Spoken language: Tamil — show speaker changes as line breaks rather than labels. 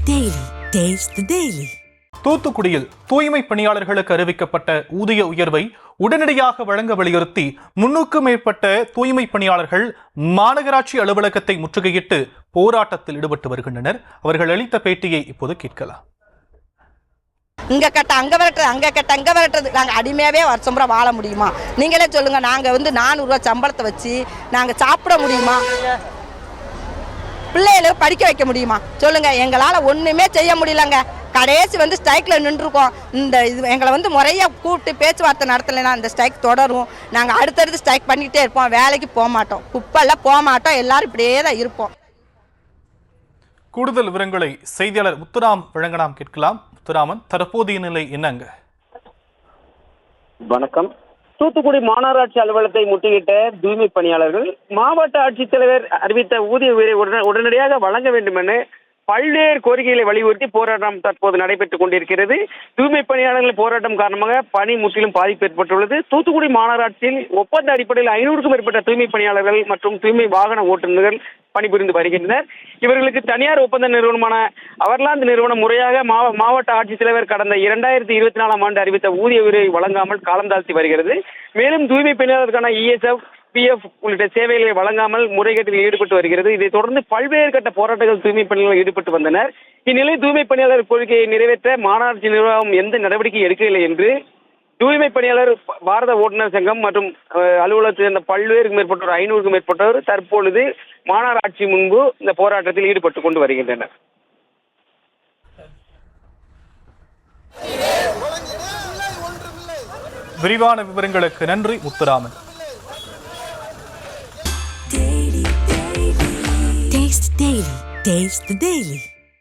Daily. Taste the Daily.
தூத்துக்குடியில் தூய்மை பணியாளர்களுக்கு அறிவிக்கப்பட்ட ஊதிய உயர்வை உடனடியாக வழங்க வலியுறுத்தி 300க்கும் மேற்பட்ட தூய்மை பணியாளர்கள் மாநகராட்சி அலுவலகத்தை முற்றுகையிட்டு போராட்டத்தில் ஈடுபட்டு வருகின்றனர். அவர்கள் அளித்த பேட்டியை இப்போது கேட்கலாம்.
இங்க கட்ட அங்க வரட்டுறது, அங்க கட்ட அங்க வரட்டுறது. நாங்க அடிமையாவே வருஷம் பூரா வாழ முடியுமா? நீங்களே சொல்லுங்க. நாங்க 400 ரூபாய் சம்பளத்தை வச்சு நாங்க சாப்பிட முடியுமா? பிள்ளைகளை படிக்க வைக்க முடியுமா? சொல்லுங்க. எங்களால ஒண்ணுமே செய்ய முடியலங்க. கடைசி ஸ்ட்ரைக்ல நின்றுருக்கோம். இந்த இது எங்களை முறையா கூப்பிட்டு பேச்சுவார்த்தை நடத்தலைன்னா இந்த ஸ்ட்ரைக் தொடரும். நாங்க அடுத்தடுத்து ஸ்ட்ரைக் பண்ணிக்கிட்டே இருப்போம். வேலைக்கு போக மாட்டோம், குப்பெல்லாம் போக மாட்டோம். எல்லாரும் இப்படியே தான் இருப்போம்.
கூடுதல் விவரங்களை செய்தியாளர் முத்துராம் வழங்க நாம் கேட்கலாம். முத்துராமன், தற்போதைய நிலை என்னங்க?
வணக்கம். தூத்துக்குடி மாநகராட்சி அலுவலகத்தை முற்றுகையிட்ட தூய்மை பணியாளர்கள் மாவட்ட ஆட்சித்தலைவர் அறிவித்த ஊதிய உயர்வை உடனடியாக வழங்க வேண்டும் என பல்வேறு கோரிக்கைகளை வலியுறுத்தி போராட்டம் தற்போது நடைபெற்றுக் கொண்டிருக்கிறது. தூய்மை பணியாளர்கள் போராட்டம் காரணமாக பணி முற்றிலும் பாதிப்பு ஏற்பட்டுள்ளது. தூத்துக்குடி மாநகராட்சியில் ஒப்பந்த அடிப்படையில் 500க்கும் மேற்பட்ட தூய்மை பணியாளர்கள் மற்றும் தூய்மை வாகன ஓட்டுநர்கள் பணிபுரிந்து வருகின்றனர். இவர்களுக்கு தனியார் ஒப்பந்த நிறுவனமான அவர்லாந்து நிறுவனம் முறையாக மாவட்ட ஆட்சித்தலைவர் கடந்த 2024ஆம் ஆண்டு அறிவித்த ஊதிய உயர்வை வழங்காமல் காலம் தாழ்த்தி வருகிறது. மேலும் தூய்மை பணியாளர்களுக்கான ESF, PF உள்ளிட்ட சேவைகளை வழங்காமல் முறைகேட்டில் ஈடுபட்டு வருகிறது. இதைத் தொடர்ந்து பல்வேறு கட்ட போராட்டங்கள் தூய்மை பணியாளர்கள் ஈடுபட்டு வந்தனர். இந்நிலையில் தூய்மை பணியாளர் கோரிக்கையை நிறைவேற்ற மாநகராட்சி நிர்வாகம் எந்த நடவடிக்கை எடுக்கவில்லை என்று தூய்மை பணியாளர் பாரத ஓட்டுநர் சங்கம் மற்றும் அலுவலகத்தில் இருந்த பல்வேறு மேற்பட்டோர் 500க்கும் மேற்பட்டோர் தற்பொழுது மாநகராட்சி முன்பு இந்த போராட்டத்தில் ஈடுபட்டு கொண்டு வருகின்றனர்.
விரிவான விவரங்களுக்கு நன்றி Muthuraman.
Taste the Daily. Taste the Daily.